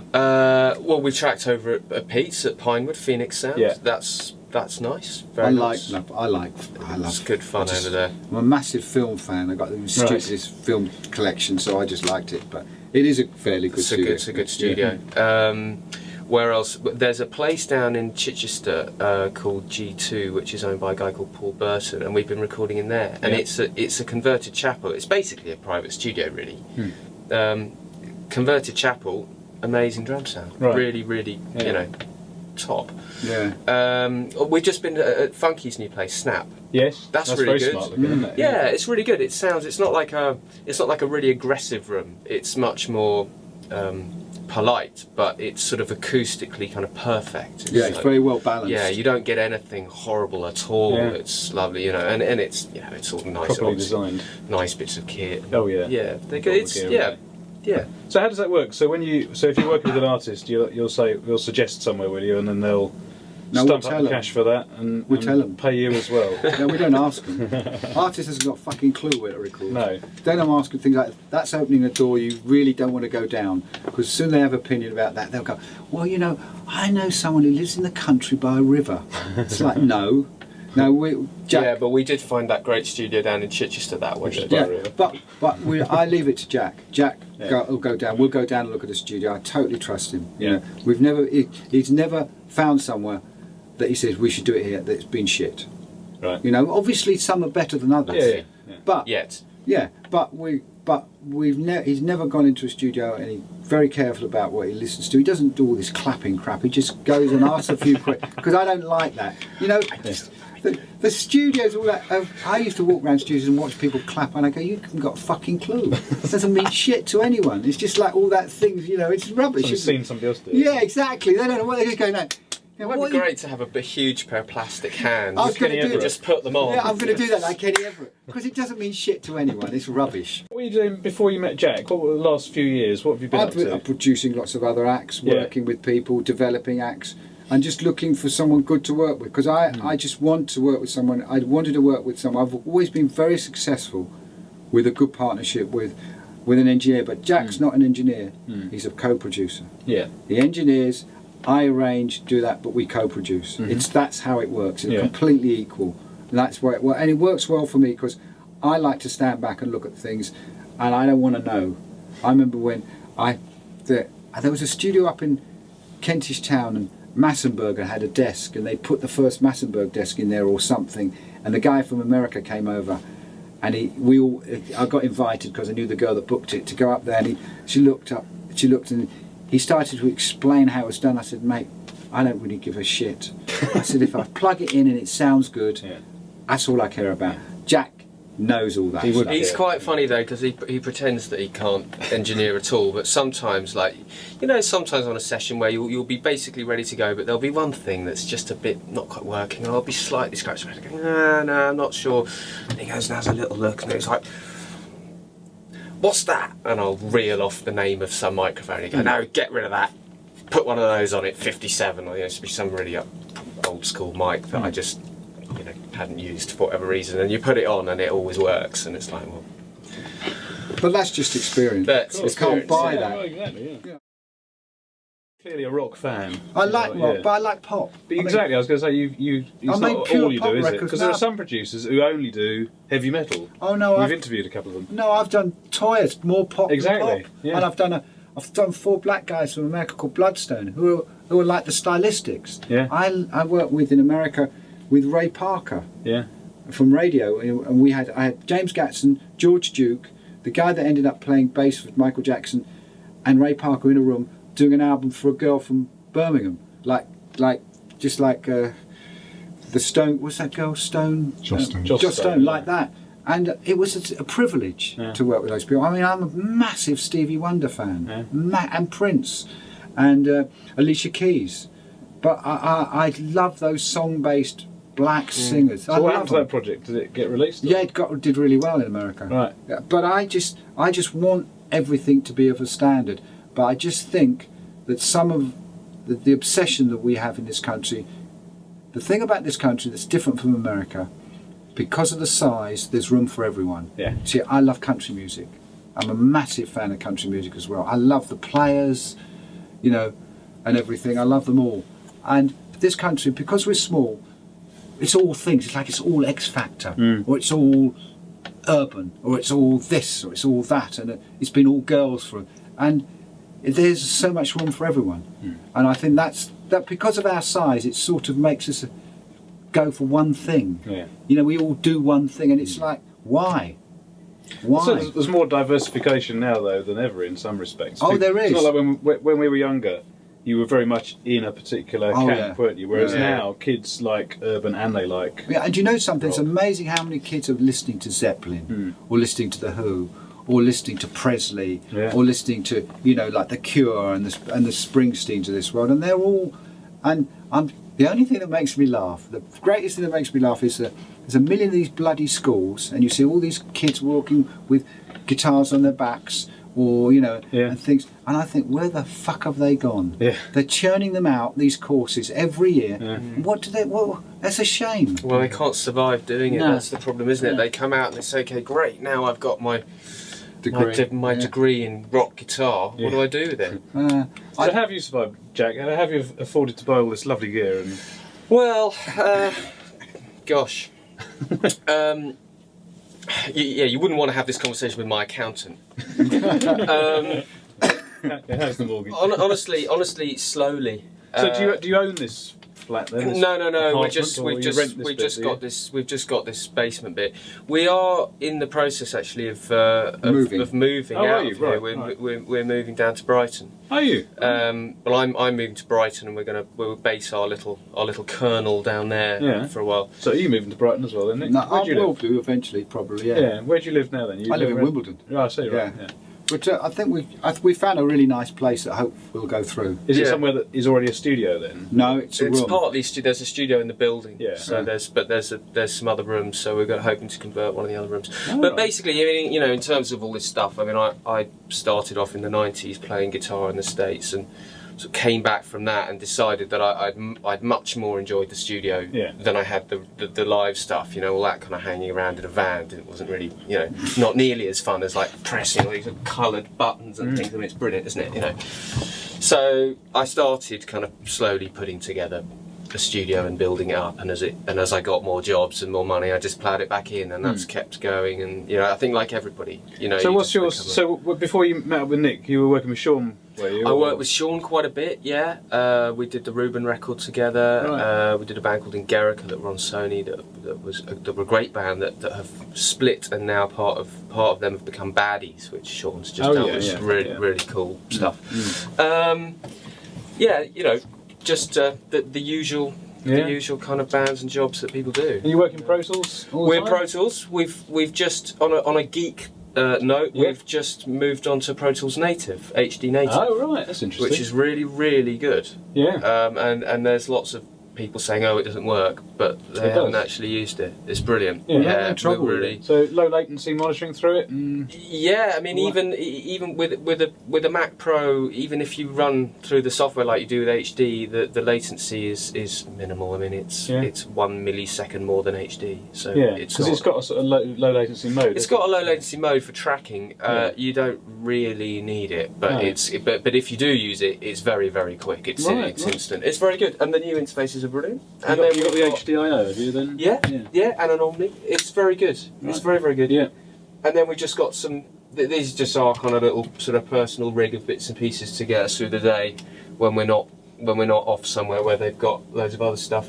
well, we tracked over at Pete's at Pinewood, Phoenix Sound. Yeah. That's nice. Very nice. I love. It's good fun over there. I'm a massive film fan. I got this film collection, so I just liked it. But it is a fairly good studio. It's a good studio. Where else? There's a place down in Chichester called G2, which is owned by a guy called Paul Burton, and we've been recording in there. And it's a converted chapel. It's basically a private studio, really. Converted chapel, amazing drum sound. Right. Really, really, you know, top. Yeah. We've just been at Funky's new place, Snap. Yes, that's really very good. Smart looking, isn't it? Yeah, it's really good. It sounds. It's not like a really aggressive room. It's much more polite, but it's sort of acoustically kind of perfect. It's very well balanced. Yeah, you don't get anything horrible at all. Yeah. It's lovely, you know, and it's it's all nice, Properly designed. nice bits of kit. Oh yeah. Yeah, it's yeah. So how does that work? So if you're working with an artist, you'll suggest somewhere, will you, and then they'll stump up the cash for that, and tell them. Pay you as well. No, we don't ask them. Artist hasn't got a fucking clue where to record. No. Then I'm asking things like, that's opening a door you really don't want to go down, because as soon as they have an opinion about that, they'll go, well, you know, I know someone who lives in the country by a river. It's like, no, Jack. Yeah, but we did find that great studio down in Chichester that way. But I leave it to Jack. Jack will go down. We'll go down and look at the studio. I totally trust him. Yeah. You know, he's never found somewhere that he says we should do it here that's been shit. Right. You know, obviously some are better than others. Yeah. But he's never gone into a studio, and he's very careful about what he listens to. He doesn't do all this clapping crap. He just goes and asks a few questions, because I don't like that. You know, the studios, all that. I used to walk around studios and watch people clap, and I go, "You haven't got a fucking clue. It doesn't mean shit to anyone. It's just like all that things. You know, it's rubbish." I've seen somebody else do it. Yeah, exactly. They don't know what they're just going like. It would be great to have a huge pair of plastic hands. I was going to do that. Just put them on. Yeah, I'm going to do that like Kenny Everett, because it doesn't mean shit to anyone. It's rubbish. What were you doing before you met Jack? What were the last few years? What have you been up to? I'm producing lots of other acts, working with people, developing acts, and just looking for someone good to work with. Because I just want to work with someone. I wanted to work with someone. I've always been very successful with a good partnership with an engineer. But Jack's not an engineer. He's a co-producer. Yeah. The engineers, I arrange, do that, but we co-produce. That's how it works. It's completely equal. And that's where and it works well for me, because I like to stand back and look at things, and I don't want to know. I remember when there was a studio up in Kentish Town, and Massenberger had a desk, and they put the first Massenberg desk in there or something, and the guy from America came over, and I got invited because I knew the girl that booked it to go up there, and she looked and he started to explain how it was done. I said, mate, I don't really give a shit. I said, if I plug it in and it sounds good, that's all I care about. Jack knows all that stuff. He's quite funny though, because he pretends that he can't engineer at all, but sometimes, like, you know, sometimes on a session where you'll be basically ready to go, but there'll be one thing that's just a bit not quite working, and I'll be slightly scratching my head going, no, I'm not sure. And he goes and has a little look, and he's like, what's that? And I'll reel off the name of some microphone. You go, no, get rid of that. Put one of those on it, 57, or it used to be some really old school mic that I just, you know, hadn't used for whatever reason. And you put it on, and it always works. And it's like, well. But that's just experience. You can't buy that. Well, exactly. Yeah. Clearly a rock fan. I like rock, but I like pop. But exactly, I was going to say it's not all you do, is it? Because there are some producers who only do heavy metal. Oh no, we've interviewed a couple of them. No, I've done Toyas, more pop than pop. Yeah. And I've done 4 black guys from America called Bloodstone, who are like the Stylistics. Yeah. I worked with in America with Ray Parker. Yeah. From radio, and I had James Gatson, George Duke, the guy that ended up playing bass with Michael Jackson, and Ray Parker in a room doing an album for a girl from Birmingham, like the Stone. What's that girl? Joss Stone, like that. And it was a privilege to work with those people. I mean, I'm a massive Stevie Wonder fan, and Prince, and Alicia Keys. But I love those song-based black singers. So what happened to that project? Did it get released? Yeah, it did really well in America. Right. Yeah, but I just want everything to be of a standard. But I just think that some of the obsession that we have in this country, the thing about this country that's different from America, because of the size, there's room for everyone. Yeah. See, I love country music. I'm a massive fan of country music as well. I love the players, you know, and everything. I love them all. And this country, because we're small, it's all things. It's like it's all X Factor, or it's all urban, or it's all this, or it's all that, and it's been all girls for. And there's so much room for everyone. And I think that because of our size, it sort of makes us go for one thing. Yeah. You know, we all do one thing, and it's like, why? Why? So there's more diversification now, though, than ever in some respects. Oh, there is. It's not like when we were younger, you were very much in a particular camp, weren't you? Whereas now, kids like urban and they like... Yeah, and do you know something? rock. It's amazing how many kids are listening to Zeppelin, or listening to The Who, or listening to Presley, or listening to, you know, like The Cure and the Springsteens of this world, and they're all... And the only thing that makes me laugh, the greatest thing that makes me laugh is that there's a million of these bloody schools, and you see all these kids walking with guitars on their backs, or, you know, and things, and I think, where the fuck have they gone? Yeah. They're churning them out, these courses, every year. What do they... Well, that's a shame. Well, they can't survive doing it. No. That's the problem, isn't it? They come out and they say, okay, great, now I've got my degree in rock guitar. What do I do with it? So how have you survived, Jack? How have you afforded to buy all this lovely gear? And Well, gosh. You wouldn't want to have this conversation with my accountant. how's the mortgage? Honestly, slowly. So do you own this flat then? No. Apartment, We've just got this basement bit. We are in the process actually of moving Oh, out are you? of here. Right. We're moving down to Brighton. Are you? Well, I'm moving to Brighton, and we'll base our little kernel down there for a while. So are you moving to Brighton as well, then, Nick? No, Where I do you will live? do eventually, probably, Yeah. Where do you live now then? I live in Wimbledon. Oh, I see, right. Yeah. But I think we found a really nice place that I hope we'll go through. Is it somewhere that is already a studio then? No, it's a room. Partly there's a studio in the building. Yeah. So there's some other rooms. So we're hoping to convert one of the other rooms. Oh, but right. basically, I mean, you know, in terms of all this stuff, I mean, I started off in the '90s playing guitar in the States, and sort of came back from that and decided that I'd much more enjoyed the studio than I had the live stuff. You know, all that kind of hanging around in a van. It wasn't really, you know, not nearly as fun as like pressing all these coloured buttons and things. I mean, it's brilliant, isn't it? You know. So I started kind of slowly putting together a studio and building it up, and as I got more jobs and more money, I just ploughed it back in, and that's kept going. And you know, I think like everybody, you know. So what's yours? So before you met up with Nick, you were working with Sean, were you? I worked with Sean quite a bit. Yeah, we did the Reuben record together. Right. We did a band called Ingerica that were on Sony. That were a great band that have split, and now part of them have become Baddies, which Sean's just done, which is really cool stuff. Yeah, you know. Just the usual kind of bands and jobs that people do. And you work in Pro Tools? We're Pro Tools. We've just on a geek note, we've just moved on to Pro Tools Native, HD Native. Oh right, that's interesting. Which is really good. Yeah. And there's lots of people saying, oh, it doesn't work, but they haven't actually used it. It's brilliant. No trouble really. So low latency monitoring through it. Yeah, I mean, even with a Mac Pro, even if you run through the software like you do with HD, the latency is minimal. I mean, it's 1 millisecond more than HD. So because it's got a sort of low latency mode. It's got a low latency mode for tracking. You don't really need it, but but if you do use it, it's very quick. It's instant. It's very good, and the new interfaces are brilliant. And you got the HDIO, have you then? Yeah, and an Omni. It's very good. Right. It's very good. Yeah. And then we just got some. These are just our kind of little sort of personal rig of bits and pieces to get us through the day when we're not off somewhere where they've got loads of other stuff.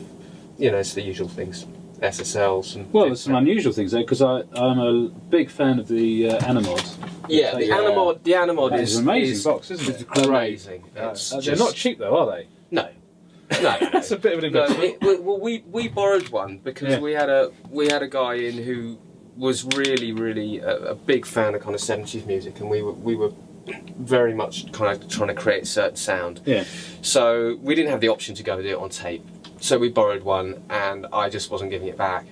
You know, it's the usual things. SSLs and there's some unusual things there because I'm a big fan of the Animod. Yeah, the Animod is an amazing box, isn't it? It's amazing. They're not cheap though, are they? No. That's a bit of an investment. We borrowed one because we had a guy in who was really a big fan of kind of 70s music, and we were very much kind of trying to create a certain sound. Yeah. So we didn't have the option to go do it on tape. So we borrowed one, and I just wasn't giving it back.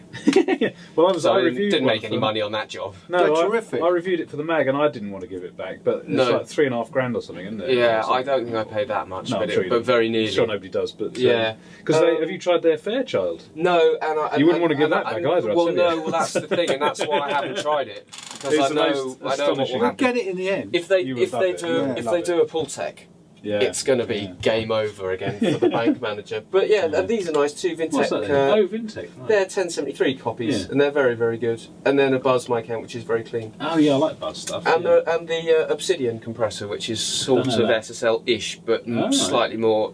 Well, I reviewed didn't make any money on that job. No, terrific. I reviewed it for the mag, and I didn't want to give it back, but it's like $3,500 or something, isn't it? Yeah, I don't think I paid that much, No, but very nearly. I'm sure nobody does, but yeah. Because have you tried their Fairchild? No, and you wouldn't want to give that back either. Well, no, well that's the thing, and that's why I haven't tried it, because I know what will We'll happen. get it in the end. If they do a pull tech. Yeah. It's going to be game over again for the bank manager. But and these are nice too. Vintech. What's that then? Vintech. Right. They're 1073 copies, and they're very, very good. And then a Buzz mic account, which is very clean. Oh yeah, I like Buzz stuff. And the Obsidian compressor, which is sort of SSL-ish, but slightly more.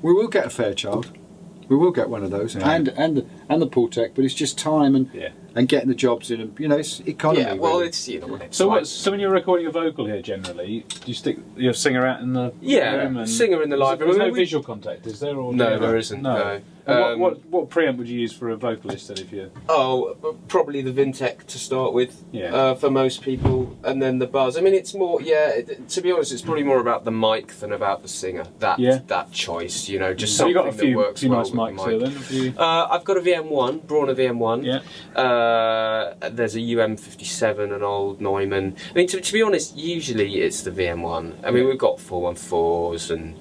We will get a Fairchild. We will get one of those, and the pull tech. But it's just time and getting the jobs in, and it's economy. Yeah, well, really. it's it's so when you're recording a vocal here, generally, do you stick your singer out in the room and singer in the live room? There's no visual contact, is there? Or no, there isn't. No. What preamp would you use for a vocalist then, if you? Oh, probably the Vintech to start with. Yeah. For most people, and then the Buzz. I mean, it's more. To be honest, it's probably more about the mic than about the singer. That choice, just something that works well with the mic. Here, then, have you? I've got a VM1, Braun VM1. Yeah. There's a UM57, an old Neumann. I mean, to be honest, usually it's the VM1. I mean, we've got 414s and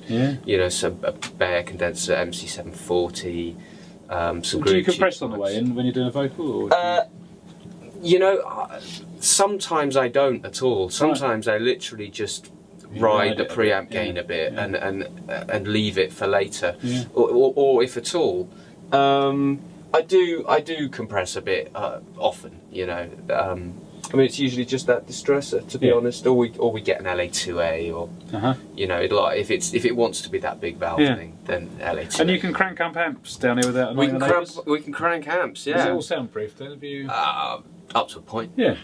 some a Bayer condenser MC740. Do you compress on the way in when you're doing a vocal? Or sometimes I don't at all. Sometimes I literally just ride the preamp gain a bit and leave it for later, or if at all. I do compress a bit often. I mean, it's usually just that distressor, to be honest, or we get an LA2A, or if it wants to be that big valve thing, then LA2A. And you can crank amps down here without annoying the neighbours? We can crank amps, yeah. Is it all soundproof then? Have you? Up to a point. Yeah.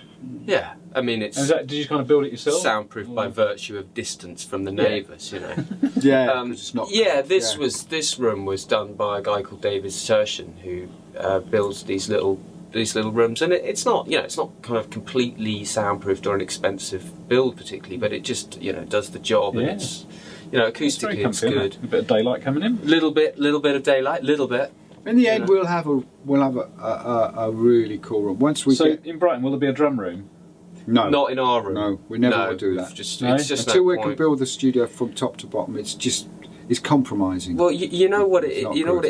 Yeah, I mean it's. Did you kind of build it yourself? Soundproof by virtue of distance from the neighbours, It's not. This room was done by a guy called David Sershin, who builds these little rooms, and it's not kind of completely soundproofed or an expensive build particularly, but it just does the job, and it's acoustically it's good. A bit of daylight coming in. Little bit of daylight, little bit. In the end, we'll have a really cool room. Once we get in Brighton, will there be a drum room? No, not in our room. No, we never will do that. It's just until we can build the studio from top to bottom. It's compromising. Well, you know what it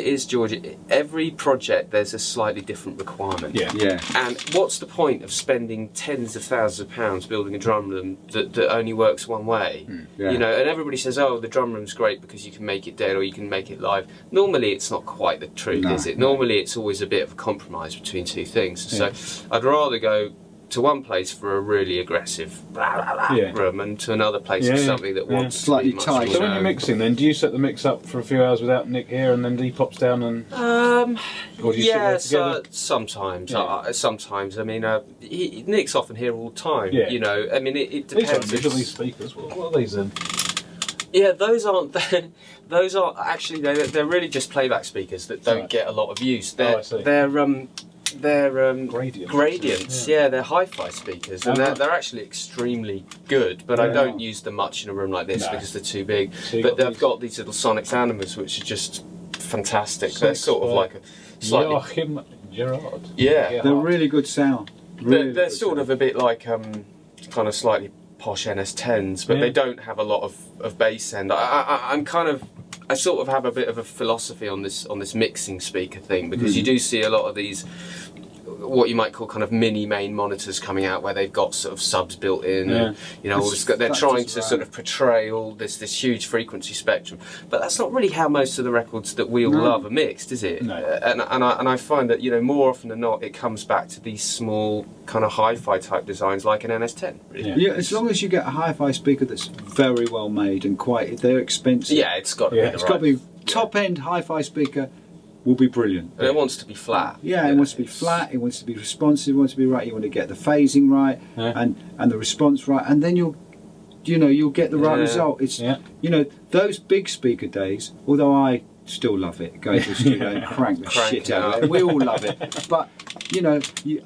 is, George. Every project there's a slightly different requirement. Yeah. And what's the point of spending tens of thousands of pounds building a drum room that only works one way? Yeah. And everybody says, "Oh, the drum room's great because you can make it dead or you can make it live." Normally, it's not quite the truth, is it? Normally, it's always a bit of a compromise between two things. So, I'd rather go to one place for a really aggressive room, and to another place for something that wants slightly to be tight. much So when you're mixing, then do you set the mix up for a few hours without Nick here, and then he pops down and? Or do you sit there together? Sometimes. Sometimes. I mean, Nick's often here all the time. Yeah. I mean, it depends. These speakers. What are these then? Yeah, those aren't. Those are actually they're really just playback speakers that don't get a lot of use. They're gradients. Yeah, they're hi-fi speakers, and they're actually extremely good. But I don't use them much in a room like this because they're too big. But they've got these little Sonics Animas, which are just fantastic. They're sort of like a slightly. Joachim Gerard. Yeah, they're really good sound. They're sort of a bit like kind of slightly posh NS10s, but they don't have a lot of bass end. I sort of have a bit of a philosophy on this mixing speaker thing, because you do see a lot of these what you might call kind of mini main monitors coming out where they've got sort of subs built in, and, all this, they're trying to sort of portray all this huge frequency spectrum, but that's not really how most of the records that we all love are mixed, is it? No. And I find that more often than not it comes back to these small kind of hi-fi type designs like an NS10. Really. Yeah, as long as you get a hi-fi speaker that's very well made and they're expensive. Yeah, it's got to be. It's got to be top end hi-fi speaker. Will be brilliant. And it wants to be flat. Yeah, it wants to be flat, it wants to be responsive, it wants to be right, you want to get the phasing right and the response right, and then you'll get the right result. It's those big speaker days, although I still love it, go to the studio and crank the shit out of it. We all love it. But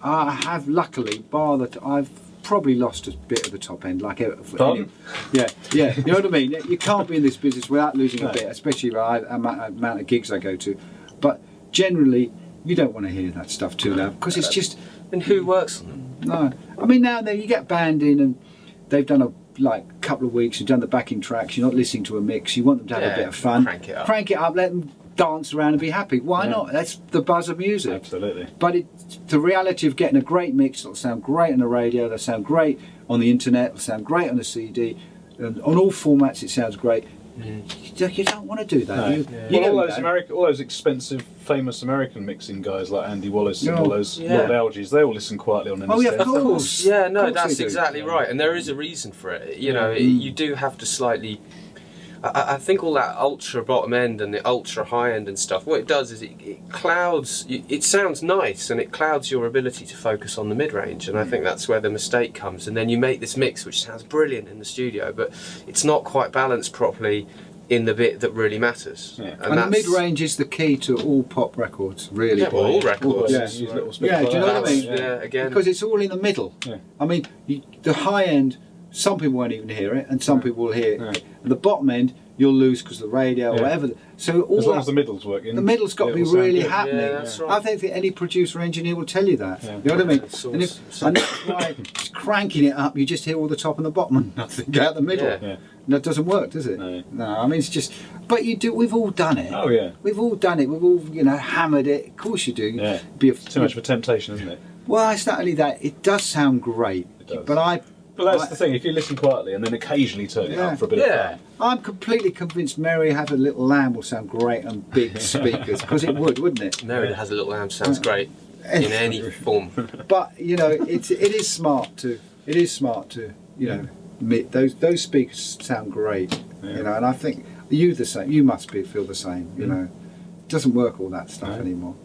I have luckily, I've probably lost a bit of the top end, like Pardon? Yeah, you know what I mean. You can't be in this business without losing a bit, especially the amount of gigs I go to. But generally, you don't want to hear that stuff too loud because it's just. And who works on them? No, I mean now and then you get a band in and they've done a couple of weeks, you've done the backing tracks. You're not listening to a mix. You want them to have a bit of fun. Crank it up. Let them dance around and be happy. Why not? That's the buzz of music. Absolutely. But the reality of getting a great mix that'll sound great on the radio, that'll sound great on the internet, it'll sound great on a CD, and on all formats it sounds great. You don't want to do that. No. All those expensive, famous American mixing guys like Andy Wallace and all those Lord Alges, they all listen quietly on Oh yeah, of course. Yeah, no, that's exactly right, and there is a reason for it. You know, you do have to slightly. I think all that ultra bottom end and the ultra high end and stuff, what it does is it clouds, it sounds nice and it clouds your ability to focus on the mid-range, and I think that's where the mistake comes. And then you make this mix which sounds brilliant in the studio, but it's not quite balanced properly in the bit that really matters. Yeah. And the mid-range is the key to all pop records, really. Yeah, well, all records. Yeah, do you know what I mean? Yeah, again. Because it's all in the middle. Yeah. I mean, the high end, some people won't even hear it, and some people will hear it. And the bottom end, you'll lose because of the radio or whatever. So all as long as the middle's working, the middle's got to be really happening. Yeah, that's right. I don't think any producer or engineer will tell you that. Yeah. You know what I mean? And that's why just cranking it up, you just hear all the top and the bottom and nothing out the middle. Yeah. And that doesn't work, does it? No. I mean, it's just. But you do. We've all done it. Oh yeah. We've all done it. We've all hammered it. Of course you do. Yeah. It's too much of a temptation, isn't it? Well, it's not only that. It does sound great. It does. But that's the thing, if you listen quietly and then occasionally turn it up for a bit of fun. I'm completely convinced Mary Have a Little Lamb will sound great on big speakers, because it would, wouldn't it? Mary Has a Little Lamb sounds great in any form. But, it is smart to, those speakers sound great, and I think you must feel the same, it doesn't work all that stuff anymore.